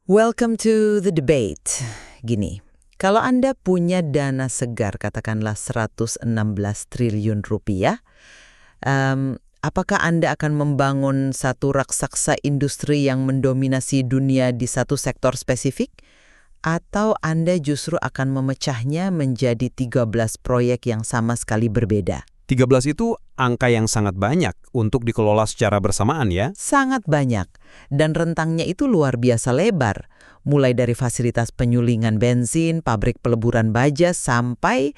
Welcome to the debate. Gini, kalau Anda punya dana segar, katakanlah 116 triliun rupiah, apakah Anda akan membangun satu raksasa industri yang mendominasi dunia di satu sektor spesifik? Atau Anda justru akan memecahnya menjadi 13 proyek yang sama sekali berbeda? 13 itu angka yang sangat banyak untuk dikelola secara bersamaan ya. Sangat banyak, dan rentangnya itu luar biasa lebar. Mulai dari fasilitas penyulingan bensin, pabrik peleburan baja, sampai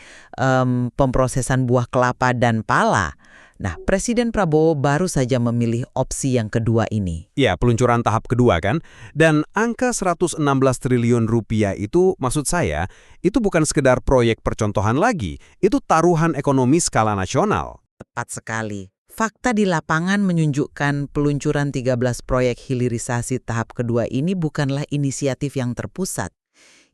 pemrosesan buah kelapa dan pala. Nah, Presiden Prabowo baru saja memilih opsi yang kedua ini. Ya, peluncuran tahap kedua kan. Dan angka 116 triliun rupiah itu, maksud saya, itu bukan sekedar proyek percontohan lagi. Itu taruhan ekonomi skala nasional. Tepat sekali. Fakta di lapangan menunjukkan peluncuran 13 proyek hilirisasi tahap kedua ini bukanlah inisiatif yang terpusat.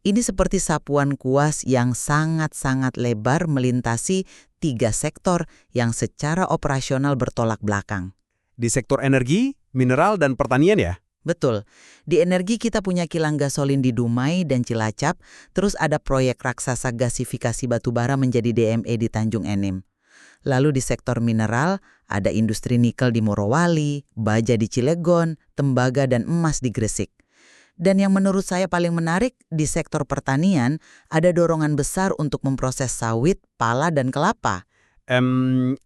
Ini seperti sapuan kuas yang sangat-sangat lebar melintasi 3 sektor yang secara operasional bertolak belakang. Di sektor energi, mineral, dan pertanian ya? Betul. Di energi kita punya kilang gasolin di Dumai dan Cilacap, terus ada proyek raksasa gasifikasi batubara menjadi DME di Tanjung Enim. Lalu di sektor mineral, ada industri nikel di Morowali, baja di Cilegon, tembaga dan emas di Gresik. Dan yang menurut saya paling menarik, di sektor pertanian, ada dorongan besar untuk memproses sawit, pala, dan kelapa.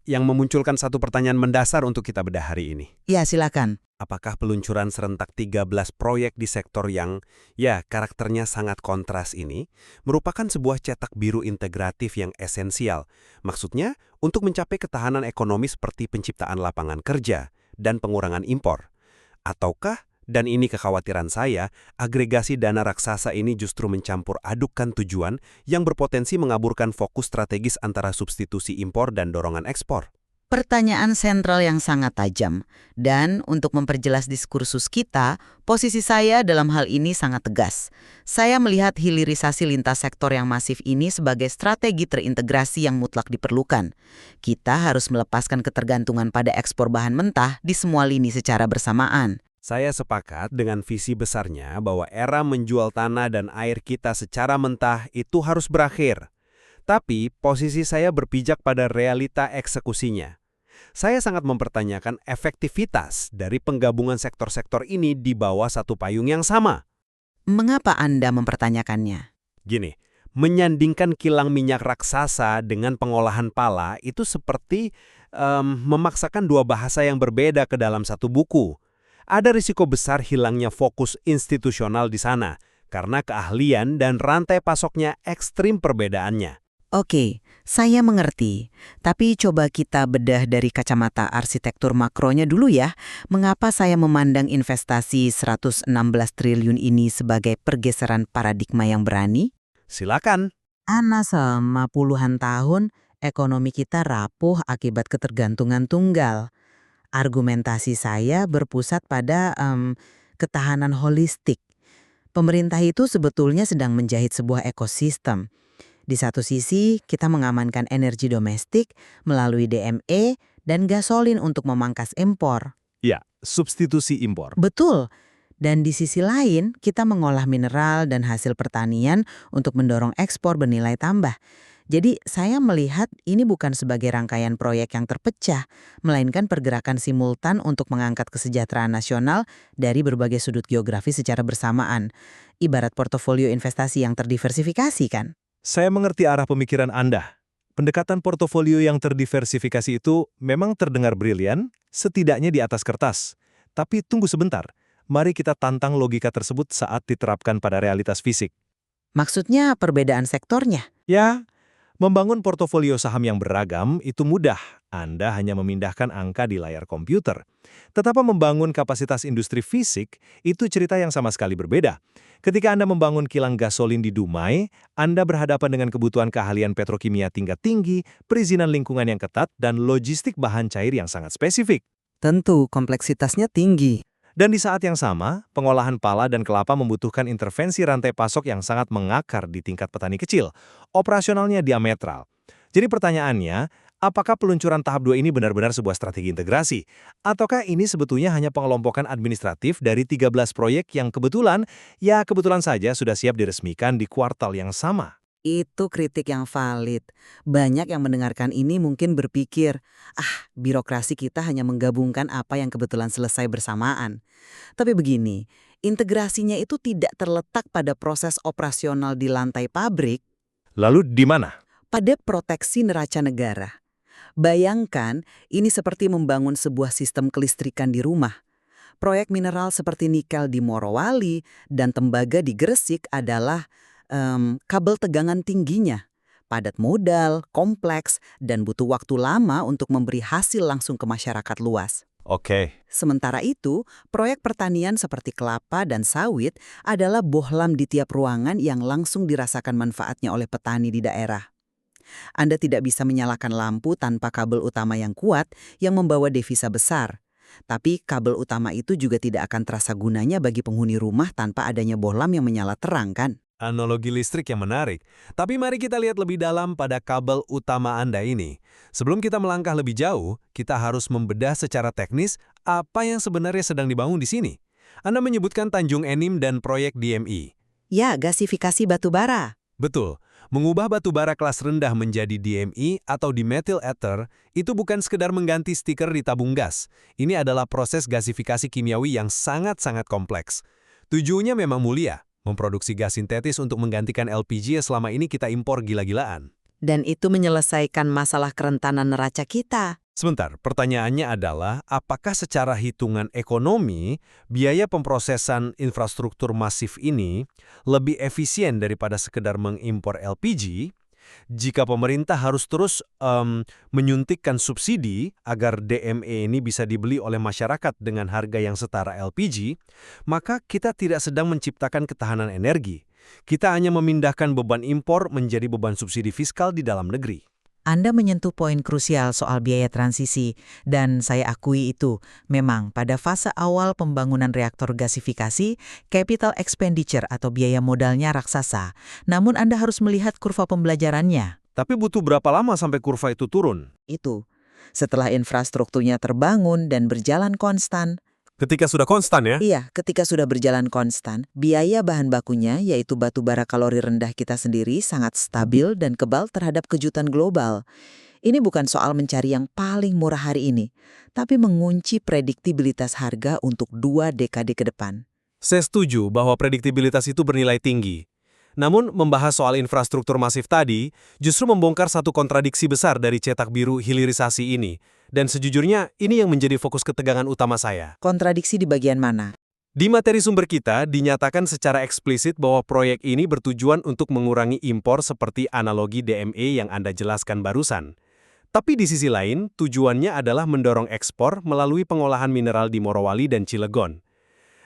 Yang memunculkan satu pertanyaan mendasar untuk kita bedah hari ini. Ya, silakan. Apakah peluncuran serentak 13 proyek di sektor yang, ya, karakternya sangat kontras ini, merupakan sebuah cetak biru integratif yang esensial? Maksudnya, untuk mencapai ketahanan ekonomi seperti penciptaan lapangan kerja dan pengurangan impor. Ataukah, dan ini kekhawatiran saya, agregasi dana raksasa ini justru mencampur adukkan tujuan yang berpotensi mengaburkan fokus strategis antara substitusi impor dan dorongan ekspor? Pertanyaan sentral yang sangat tajam. Dan untuk memperjelas diskursus kita, posisi saya dalam hal ini sangat tegas. Saya melihat hilirisasi lintas sektor yang masif ini sebagai strategi terintegrasi yang mutlak diperlukan. Kita harus melepaskan ketergantungan pada ekspor bahan mentah di semua lini secara bersamaan. Saya sepakat dengan visi besarnya bahwa era menjual tanah dan air kita secara mentah itu harus berakhir. Tapi posisi saya berpijak pada realita eksekusinya. Saya sangat mempertanyakan efektivitas dari penggabungan sektor-sektor ini di bawah satu payung yang sama. Mengapa Anda mempertanyakannya? Gini, menyandingkan kilang minyak raksasa dengan pengolahan pala itu seperti memaksakan dua bahasa yang berbeda ke dalam satu buku. Ada risiko besar hilangnya fokus institusional di sana, karena keahlian dan rantai pasoknya ekstrim perbedaannya. Oke, saya mengerti. Tapi coba kita bedah dari kacamata arsitektur makronya dulu ya. Mengapa saya memandang investasi 116 triliun ini sebagai pergeseran paradigma yang berani? Silakan. Selama puluhan tahun, ekonomi kita rapuh akibat ketergantungan tunggal. Argumentasi saya berpusat pada ketahanan holistik. Pemerintah itu sebetulnya sedang menjahit sebuah ekosistem. Di satu sisi, kita mengamankan energi domestik melalui DME dan gasolin untuk memangkas impor. Ya, substitusi impor. Betul. Dan di sisi lain, kita mengolah mineral dan hasil pertanian untuk mendorong ekspor bernilai tambah. Jadi, saya melihat ini bukan sebagai rangkaian proyek yang terpecah, melainkan pergerakan simultan untuk mengangkat kesejahteraan nasional dari berbagai sudut geografi secara bersamaan. Ibarat portofolio investasi yang terdiversifikasi kan? Saya mengerti arah pemikiran Anda. Pendekatan portofolio yang terdiversifikasi itu memang terdengar brilian, setidaknya di atas kertas. Tapi tunggu sebentar, mari kita tantang logika tersebut saat diterapkan pada realitas fisik. Maksudnya perbedaan sektornya? Ya, membangun portofolio saham yang beragam itu mudah. Anda hanya memindahkan angka di layar komputer. Tetapi membangun kapasitas industri fisik itu cerita yang sama sekali berbeda. Ketika Anda membangun kilang gasolin di Dumai, Anda berhadapan dengan kebutuhan keahlian petrokimia tingkat tinggi, perizinan lingkungan yang ketat, dan logistik bahan cair yang sangat spesifik. Tentu kompleksitasnya tinggi. Dan di saat yang sama, pengolahan pala dan kelapa membutuhkan intervensi rantai pasok yang sangat mengakar di tingkat petani kecil. Operasionalnya diametral. Jadi pertanyaannya, Apakah peluncuran tahap 2 ini benar-benar sebuah strategi integrasi? Ataukah ini sebetulnya hanya pengelompokan administratif dari 13 proyek yang kebetulan saja sudah siap diresmikan di kuartal yang sama? Itu kritik yang valid. Banyak yang mendengarkan ini mungkin berpikir, birokrasi kita hanya menggabungkan apa yang kebetulan selesai bersamaan. Tapi begini, integrasinya itu tidak terletak pada proses operasional di lantai pabrik, Lalu di mana? pada proteksi neraca negara. Bayangkan, ini seperti membangun sebuah sistem kelistrikan di rumah. Proyek mineral seperti nikel di Morowali dan tembaga di Gresik adalah kabel tegangan tingginya. Padat modal, kompleks, dan butuh waktu lama untuk memberi hasil langsung ke masyarakat luas. Oke. Sementara itu, proyek pertanian seperti kelapa dan sawit adalah bohlam di tiap ruangan yang langsung dirasakan manfaatnya oleh petani di daerah. Anda tidak bisa menyalakan lampu tanpa kabel utama yang kuat yang membawa devisa besar. Tapi kabel utama itu juga tidak akan terasa gunanya bagi penghuni rumah tanpa adanya bohlam yang menyala terang, kan? Analogi listrik yang menarik. Tapi mari kita lihat lebih dalam pada kabel utama Anda ini. Sebelum kita melangkah lebih jauh, kita harus membedah secara teknis apa yang sebenarnya sedang dibangun di sini. Anda menyebutkan Tanjung Enim dan proyek DME. Ya, gasifikasi batu bara. Betul, mengubah batu bara kelas rendah menjadi DME atau dimethyl ether itu bukan sekedar mengganti stiker di tabung gas. Ini adalah proses gasifikasi kimiawi yang sangat-sangat kompleks. Tujuannya memang mulia, memproduksi gas sintetis untuk menggantikan LPG yang selama ini kita impor gila-gilaan. Dan itu menyelesaikan masalah kerentanan neraca kita. Sebentar, pertanyaannya adalah apakah secara hitungan ekonomi, biaya pemrosesan infrastruktur masif ini lebih efisien daripada sekedar mengimpor LPG? Jika pemerintah harus terus menyuntikkan subsidi agar DME ini bisa dibeli oleh masyarakat dengan harga yang setara LPG, maka kita tidak sedang menciptakan ketahanan energi. Kita hanya memindahkan beban impor menjadi beban subsidi fiskal di dalam negeri. Anda menyentuh poin krusial soal biaya transisi, dan saya akui itu. Memang, pada fase awal pembangunan reaktor gasifikasi, capital expenditure atau biaya modalnya raksasa. Namun Anda harus melihat kurva pembelajarannya. Tapi butuh berapa lama sampai kurva itu turun? Itu. Setelah infrastrukturnya terbangun dan berjalan konstan, Ketika sudah konstan ya? iya, ketika sudah berjalan konstan, biaya bahan bakunya, yaitu batu bara kalori rendah kita sendiri, sangat stabil dan kebal terhadap kejutan global. Ini bukan soal mencari yang paling murah hari ini, tapi mengunci prediktibilitas harga untuk 2 dekade ke depan. Saya setuju bahwa prediktibilitas itu bernilai tinggi. Namun, membahas soal infrastruktur masif tadi justru membongkar satu kontradiksi besar dari cetak biru hilirisasi ini. Dan sejujurnya, ini yang menjadi fokus ketegangan utama saya. Kontradiksi di bagian mana? Di materi sumber kita, dinyatakan secara eksplisit bahwa proyek ini bertujuan untuk mengurangi impor seperti analogi DME yang Anda jelaskan barusan. Tapi di sisi lain, tujuannya adalah mendorong ekspor melalui pengolahan mineral di Morowali dan Cilegon.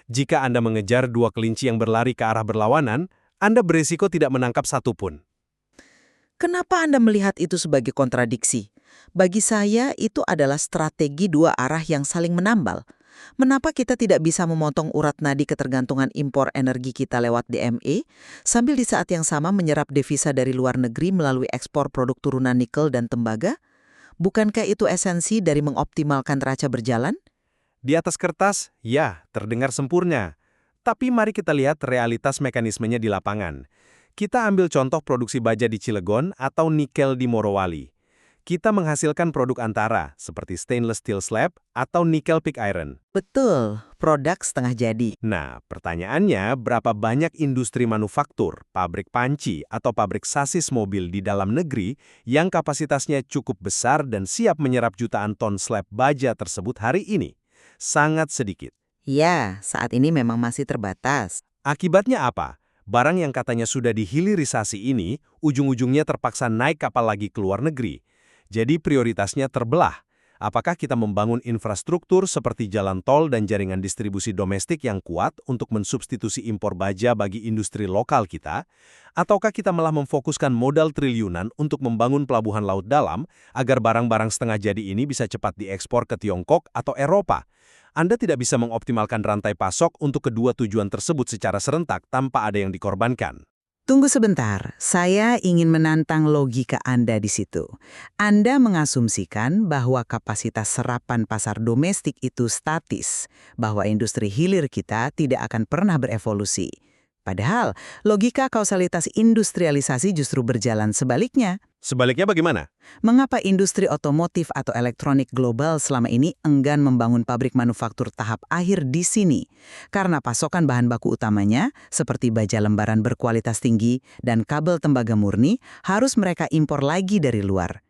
Jika Anda mengejar dua kelinci yang berlari ke arah berlawanan, Anda berisiko tidak menangkap satu pun. Kenapa Anda melihat itu sebagai kontradiksi? Bagi saya, itu adalah strategi 2 arah yang saling menambal. Kenapa kita tidak bisa memotong urat nadi ketergantungan impor energi kita lewat DME, sambil di saat yang sama menyerap devisa dari luar negeri melalui ekspor produk turunan nikel dan tembaga? Bukankah itu esensi dari mengoptimalkan neraca berjalan? Di atas kertas, ya, terdengar sempurna. Tapi mari kita lihat realitas mekanismenya di lapangan. Kita ambil contoh produksi baja di Cilegon atau nikel di Morowali. Kita menghasilkan produk antara, seperti stainless steel slab atau nickel pig iron. Betul, produk setengah jadi. Nah, pertanyaannya, berapa banyak industri manufaktur, pabrik panci, atau pabrik sasis mobil di dalam negeri yang kapasitasnya cukup besar dan siap menyerap jutaan ton slab baja tersebut hari ini? Sangat sedikit. Ya, saat ini memang masih terbatas. Akibatnya apa? Barang yang katanya sudah dihilirisasi ini, ujung-ujungnya terpaksa naik kapal lagi ke luar negeri. Jadi prioritasnya terbelah. Apakah kita membangun infrastruktur seperti jalan tol dan jaringan distribusi domestik yang kuat untuk mensubstitusi impor baja bagi industri lokal kita? Ataukah kita malah memfokuskan modal triliunan untuk membangun pelabuhan laut dalam agar barang-barang setengah jadi ini bisa cepat diekspor ke Tiongkok atau Eropa? Anda tidak bisa mengoptimalkan rantai pasok untuk kedua tujuan tersebut secara serentak tanpa ada yang dikorbankan. Tunggu sebentar, saya ingin menantang logika Anda di situ. Anda mengasumsikan bahwa kapasitas serapan pasar domestik itu statis, bahwa industri hilir kita tidak akan pernah berevolusi. Padahal, logika kausalitas industrialisasi justru berjalan sebaliknya. Sebaliknya bagaimana? Mengapa industri otomotif atau elektronik global selama ini enggan membangun pabrik manufaktur tahap akhir di sini? Karena pasokan bahan baku utamanya, seperti baja lembaran berkualitas tinggi dan kabel tembaga murni, harus mereka impor lagi dari luar.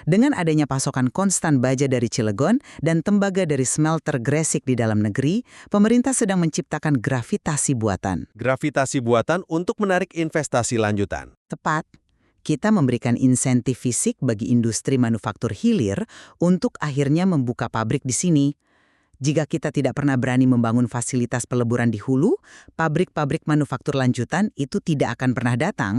Dengan adanya pasokan konstan baja dari Cilegon dan tembaga dari smelter Gresik di dalam negeri, pemerintah sedang menciptakan gravitasi buatan. Gravitasi buatan untuk menarik investasi lanjutan. Tepat. Kita memberikan insentif fisik bagi industri manufaktur hilir untuk akhirnya membuka pabrik di sini. Jika kita tidak pernah berani membangun fasilitas peleburan di hulu, pabrik-pabrik manufaktur lanjutan itu tidak akan pernah datang.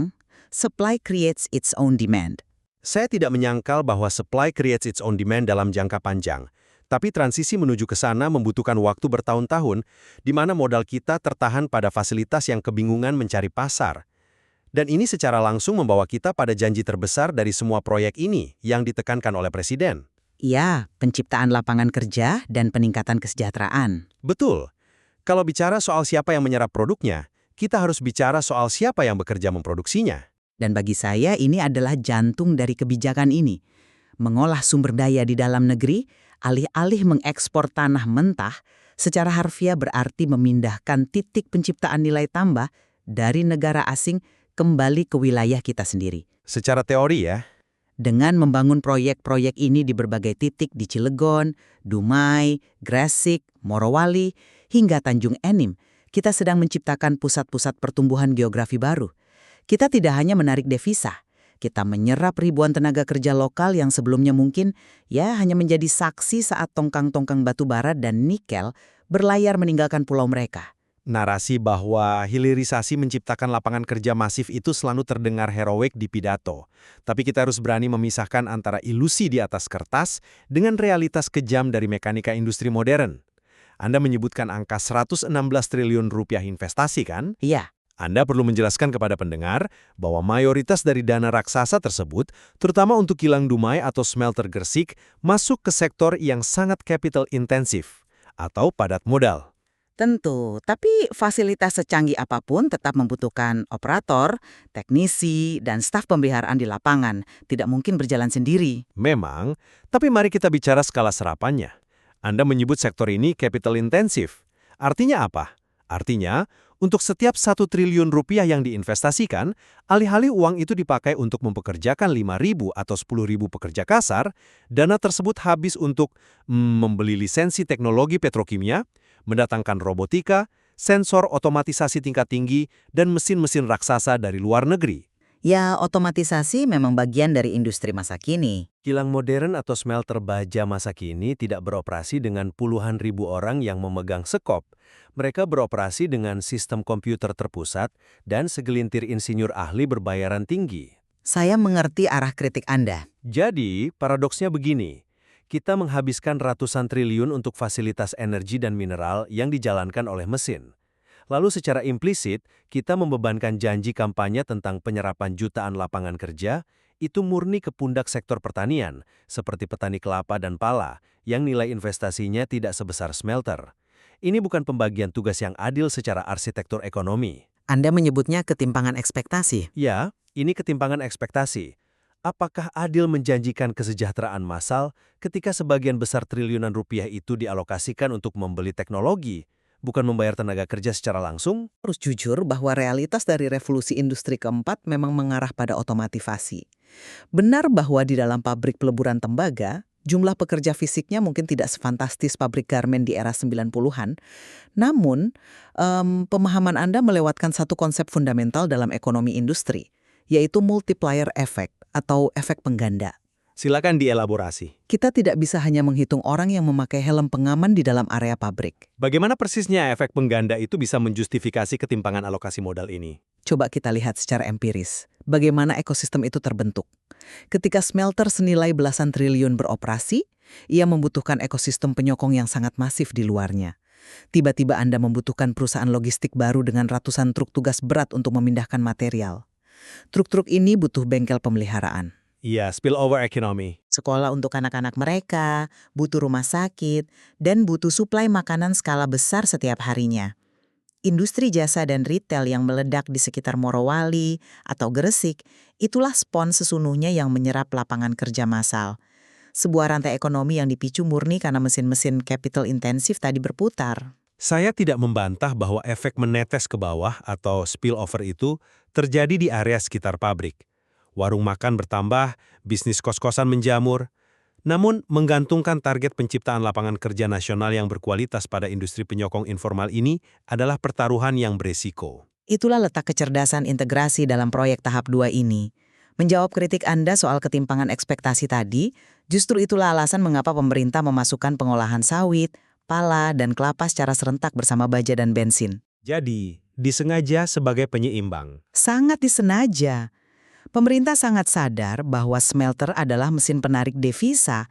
Supply creates its own demand. Saya tidak menyangkal bahwa supply creates its own demand dalam jangka panjang. Tapi transisi menuju ke sana membutuhkan waktu bertahun-tahun, di mana modal kita tertahan pada fasilitas yang kebingungan mencari pasar. Dan ini secara langsung membawa kita pada janji terbesar dari semua proyek ini yang ditekankan oleh Presiden. Ya, penciptaan lapangan kerja dan peningkatan kesejahteraan. Betul. Kalau bicara soal siapa yang menyerap produknya, kita harus bicara soal siapa yang bekerja memproduksinya. Dan bagi saya ini adalah jantung dari kebijakan ini. Mengolah sumber daya di dalam negeri, alih-alih mengekspor tanah mentah, secara harfiah berarti memindahkan titik penciptaan nilai tambah dari negara asing kembali ke wilayah kita sendiri. Secara teori ya. Dengan membangun proyek-proyek ini di berbagai titik di Cilegon, Dumai, Gresik, Morowali, hingga Tanjung Enim, kita sedang menciptakan pusat-pusat pertumbuhan geografi baru. Kita tidak hanya menarik devisa, kita menyerap ribuan tenaga kerja lokal yang sebelumnya mungkin hanya menjadi saksi saat tongkang-tongkang batu bara dan nikel berlayar meninggalkan pulau mereka. Narasi bahwa hilirisasi menciptakan lapangan kerja masif itu selalu terdengar heroik di pidato. Tapi kita harus berani memisahkan antara ilusi di atas kertas dengan realitas kejam dari mekanika industri modern. Anda menyebutkan angka 116 triliun rupiah investasi kan? Iya. Anda perlu menjelaskan kepada pendengar bahwa mayoritas dari dana raksasa tersebut, terutama untuk kilang Dumai atau smelter Gresik, masuk ke sektor yang sangat capital intensif atau padat modal. Tentu, tapi fasilitas secanggih apapun tetap membutuhkan operator, teknisi, dan staf pemeliharaan di lapangan. Tidak mungkin berjalan sendiri. Memang, tapi mari kita bicara skala serapannya. Anda menyebut sektor ini capital intensif. Artinya apa? Artinya, untuk setiap 1 triliun rupiah yang diinvestasikan, alih-alih uang itu dipakai untuk mempekerjakan 5.000 atau 10.000 pekerja kasar, dana tersebut habis untuk membeli lisensi teknologi petrokimia, mendatangkan robotika, sensor otomatisasi tingkat tinggi, dan mesin-mesin raksasa dari luar negeri. Ya, otomatisasi memang bagian dari industri masa kini. Kilang modern atau smelter baja masa kini tidak beroperasi dengan puluhan ribu orang yang memegang sekop. Mereka beroperasi dengan sistem komputer terpusat dan segelintir insinyur ahli berbayaran tinggi. Saya mengerti arah kritik Anda. Jadi, paradoksnya begini. Kita menghabiskan ratusan triliun untuk fasilitas energi dan mineral yang dijalankan oleh mesin. Lalu secara implisit, kita membebankan janji kampanye tentang penyerapan jutaan lapangan kerja, itu murni ke pundak sektor pertanian, seperti petani kelapa dan pala, yang nilai investasinya tidak sebesar smelter. Ini bukan pembagian tugas yang adil secara arsitektur ekonomi. Anda menyebutnya ketimpangan ekspektasi. Ya, ini ketimpangan ekspektasi. Apakah adil menjanjikan kesejahteraan massal ketika sebagian besar triliunan rupiah itu dialokasikan untuk membeli teknologi, bukan membayar tenaga kerja secara langsung? Harus jujur bahwa realitas dari revolusi industri keempat memang mengarah pada otomatisasi. Benar bahwa di dalam pabrik peleburan tembaga, jumlah pekerja fisiknya mungkin tidak sefantastis pabrik garmen di era 90-an. Namun, pemahaman Anda melewatkan satu konsep fundamental dalam ekonomi industri, yaitu multiplier effect atau efek pengganda. Silakan dielaborasi. Kita tidak bisa hanya menghitung orang yang memakai helm pengaman di dalam area pabrik. Bagaimana persisnya efek pengganda itu bisa menjustifikasi ketimpangan alokasi modal ini? Coba kita lihat secara empiris, bagaimana ekosistem itu terbentuk. Ketika smelter senilai belasan triliun beroperasi, ia membutuhkan ekosistem penyokong yang sangat masif di luarnya. Tiba-tiba Anda membutuhkan perusahaan logistik baru dengan ratusan truk tugas berat untuk memindahkan material. Truk-truk ini butuh bengkel pemeliharaan, Iya, spillover economy. sekolah untuk anak-anak mereka, butuh rumah sakit, dan butuh suplai makanan skala besar setiap harinya. Industri jasa dan retail yang meledak di sekitar Morowali atau Gresik, itulah spons sesungguhnya yang menyerap lapangan kerja massal. Sebuah rantai ekonomi yang dipicu murni karena mesin-mesin capital intensif tadi berputar. Saya tidak membantah bahwa efek menetes ke bawah atau spillover itu terjadi di area sekitar pabrik. Warung makan bertambah, bisnis kos-kosan menjamur. Namun, menggantungkan target penciptaan lapangan kerja nasional yang berkualitas pada industri penyokong informal ini adalah pertaruhan yang beresiko. Itulah letak kecerdasan integrasi dalam proyek tahap 2 ini. Menjawab kritik Anda soal ketimpangan ekspektasi tadi, justru itulah alasan mengapa pemerintah memasukkan pengolahan sawit, pala, dan kelapa secara serentak bersama baja dan bensin. Jadi, disengaja sebagai penyeimbang. Sangat disengaja. Pemerintah sangat sadar bahwa smelter adalah mesin penarik devisa,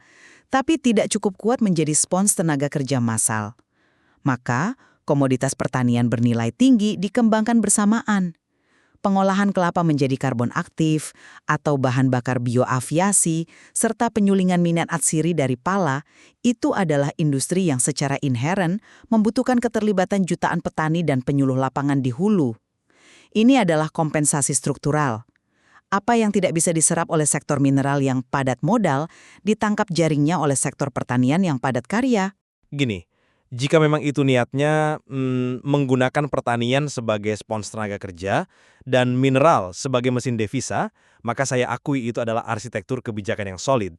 tapi tidak cukup kuat menjadi spons tenaga kerja massal. Maka, komoditas pertanian bernilai tinggi dikembangkan bersamaan. Pengolahan kelapa menjadi karbon aktif, atau bahan bakar bioaviasi, serta penyulingan minyak atsiri dari pala, itu adalah industri yang secara inheren membutuhkan keterlibatan jutaan petani dan penyuluh lapangan di hulu. Ini adalah kompensasi struktural. Apa yang tidak bisa diserap oleh sektor mineral yang padat modal, ditangkap jaringnya oleh sektor pertanian yang padat karya. Gini, jika memang itu niatnya menggunakan pertanian sebagai spons tenaga kerja dan mineral sebagai mesin devisa, maka saya akui itu adalah arsitektur kebijakan yang solid.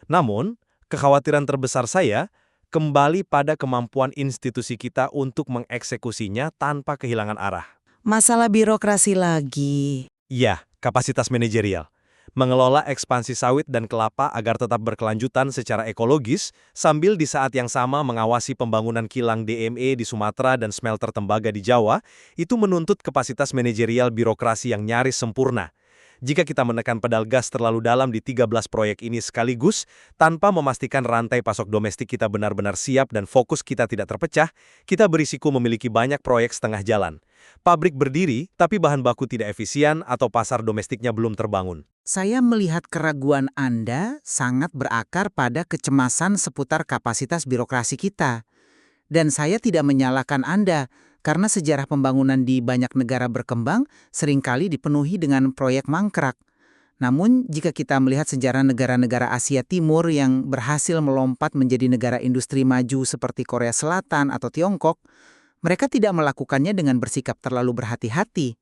Namun, kekhawatiran terbesar saya kembali pada kemampuan institusi kita untuk mengeksekusinya tanpa kehilangan arah. Masalah birokrasi lagi. Ya, kapasitas manajerial. Mengelola ekspansi sawit dan kelapa agar tetap berkelanjutan secara ekologis, sambil di saat yang sama mengawasi pembangunan kilang DME di Sumatera dan smelter tembaga di Jawa, itu menuntut kapasitas manajerial birokrasi yang nyaris sempurna. Jika kita menekan pedal gas terlalu dalam di 13 proyek ini sekaligus, tanpa memastikan rantai pasok domestik kita benar-benar siap dan fokus kita tidak terpecah, kita berisiko memiliki banyak proyek setengah jalan. Pabrik berdiri, tapi bahan baku tidak efisien atau pasar domestiknya belum terbangun. Saya melihat keraguan Anda sangat berakar pada kecemasan seputar kapasitas birokrasi kita. Dan saya tidak menyalahkan Anda, karena sejarah pembangunan di banyak negara berkembang seringkali dipenuhi dengan proyek mangkrak. Namun, jika kita melihat sejarah negara-negara Asia Timur yang berhasil melompat menjadi negara industri maju seperti Korea Selatan atau Tiongkok, mereka tidak melakukannya dengan bersikap terlalu berhati-hati.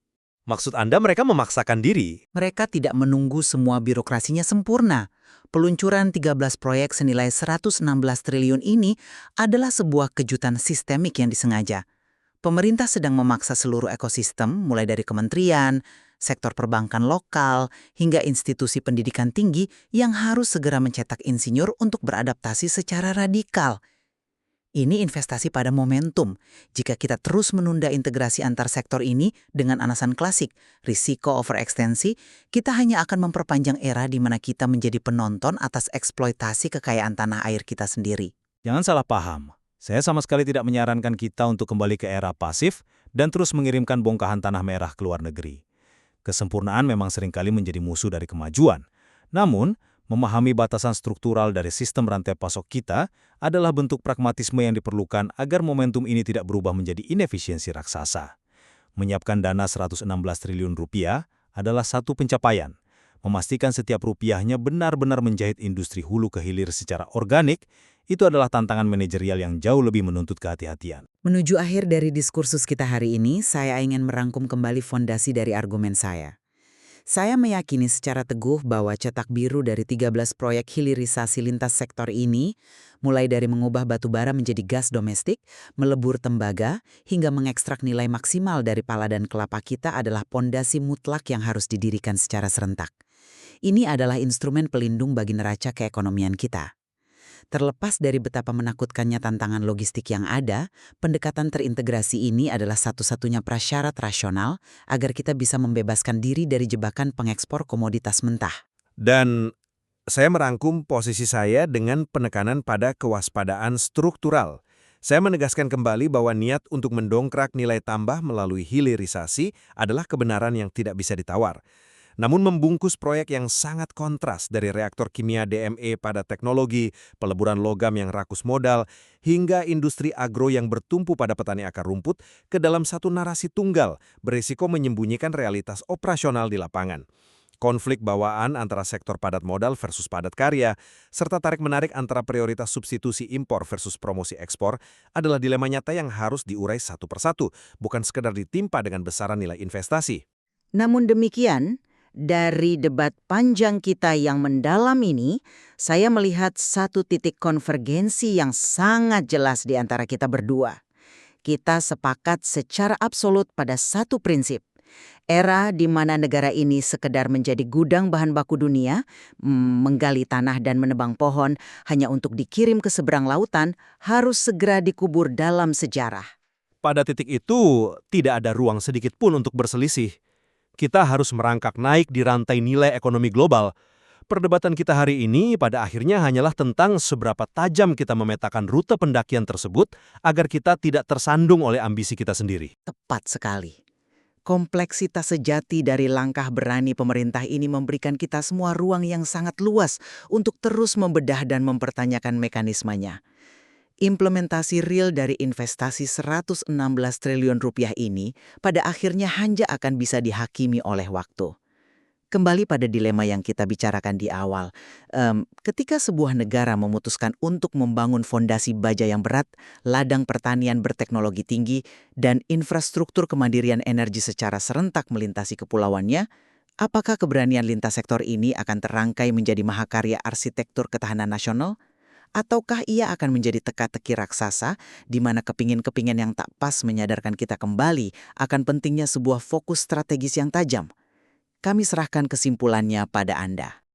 Maksud Anda mereka memaksakan diri? Mereka tidak menunggu semua birokrasinya sempurna. Peluncuran 13 proyek senilai 116 triliun ini adalah sebuah kejutan sistemik yang disengaja. Pemerintah sedang memaksa seluruh ekosistem, mulai dari kementerian, sektor perbankan lokal, hingga institusi pendidikan tinggi yang harus segera mencetak insinyur untuk beradaptasi secara radikal. Ini investasi pada momentum. Jika kita terus menunda integrasi antar sektor ini dengan alasan klasik, risiko overekstensi, kita hanya akan memperpanjang era di mana kita menjadi penonton atas eksploitasi kekayaan tanah air kita sendiri. Jangan salah paham. Saya sama sekali tidak menyarankan kita untuk kembali ke era pasif dan terus mengirimkan bongkahan tanah merah ke luar negeri. Kesempurnaan memang seringkali menjadi musuh dari kemajuan. Namun, memahami batasan struktural dari sistem rantai pasok kita adalah bentuk pragmatisme yang diperlukan agar momentum ini tidak berubah menjadi inefisiensi raksasa. Menyiapkan dana 116 triliun rupiah adalah satu pencapaian. Memastikan setiap rupiahnya benar-benar menjahit industri hulu ke hilir secara organik, itu adalah tantangan manajerial yang jauh lebih menuntut kehati-hatian. Menuju akhir dari diskursus kita hari ini, saya ingin merangkum kembali fondasi dari argumen saya. Saya meyakini secara teguh bahwa cetak biru dari 13 proyek hilirisasi lintas sektor ini, mulai dari mengubah batu bara menjadi gas domestik, melebur tembaga, hingga mengekstrak nilai maksimal dari pala dan kelapa kita adalah pondasi mutlak yang harus didirikan secara serentak. Ini adalah instrumen pelindung bagi neraca keekonomian kita. Terlepas dari betapa menakutkannya tantangan logistik yang ada, pendekatan terintegrasi ini adalah satu-satunya prasyarat rasional agar kita bisa membebaskan diri dari jebakan pengekspor komoditas mentah. Dan saya merangkum posisi saya dengan penekanan pada kewaspadaan struktural. Saya menegaskan kembali bahwa niat untuk mendongkrak nilai tambah melalui hilirisasi adalah kebenaran yang tidak bisa ditawar. Namun membungkus proyek yang sangat kontras dari reaktor kimia DME pada teknologi, peleburan logam yang rakus modal, hingga industri agro yang bertumpu pada petani akar rumput ke dalam satu narasi tunggal berisiko menyembunyikan realitas operasional di lapangan. Konflik bawaan antara sektor padat modal versus padat karya, serta tarik-menarik antara prioritas substitusi impor versus promosi ekspor adalah dilema nyata yang harus diurai satu persatu, bukan sekedar ditimpa dengan besaran nilai investasi. Namun demikian, dari debat panjang kita yang mendalam ini, saya melihat satu titik konvergensi yang sangat jelas di antara kita berdua. Kita sepakat secara absolut pada satu prinsip. Era di mana negara ini sekedar menjadi gudang bahan baku dunia, menggali tanah dan menebang pohon hanya untuk dikirim ke seberang lautan, harus segera dikubur dalam sejarah. Pada titik itu, tidak ada ruang sedikit pun untuk berselisih. Kita harus merangkak naik di rantai nilai ekonomi global. Perdebatan kita hari ini pada akhirnya hanyalah tentang seberapa tajam kita memetakan rute pendakian tersebut agar kita tidak tersandung oleh ambisi kita sendiri. Tepat sekali. Kompleksitas sejati dari langkah berani pemerintah ini memberikan kita semua ruang yang sangat luas untuk terus membedah dan mempertanyakan mekanismenya. Implementasi real dari investasi 116 triliun rupiah ini pada akhirnya hanya akan bisa dihakimi oleh waktu. Kembali pada dilema yang kita bicarakan di awal, ketika sebuah negara memutuskan untuk membangun fondasi baja yang berat, ladang pertanian berteknologi tinggi, dan infrastruktur kemandirian energi secara serentak melintasi kepulauannya, apakah keberanian lintas sektor ini akan terangkai menjadi mahakarya arsitektur ketahanan nasional? Ataukah ia akan menjadi teka-teki raksasa di mana kepingin-kepingin yang tak pas menyadarkan kita kembali akan pentingnya sebuah fokus strategis yang tajam? Kami serahkan kesimpulannya pada Anda.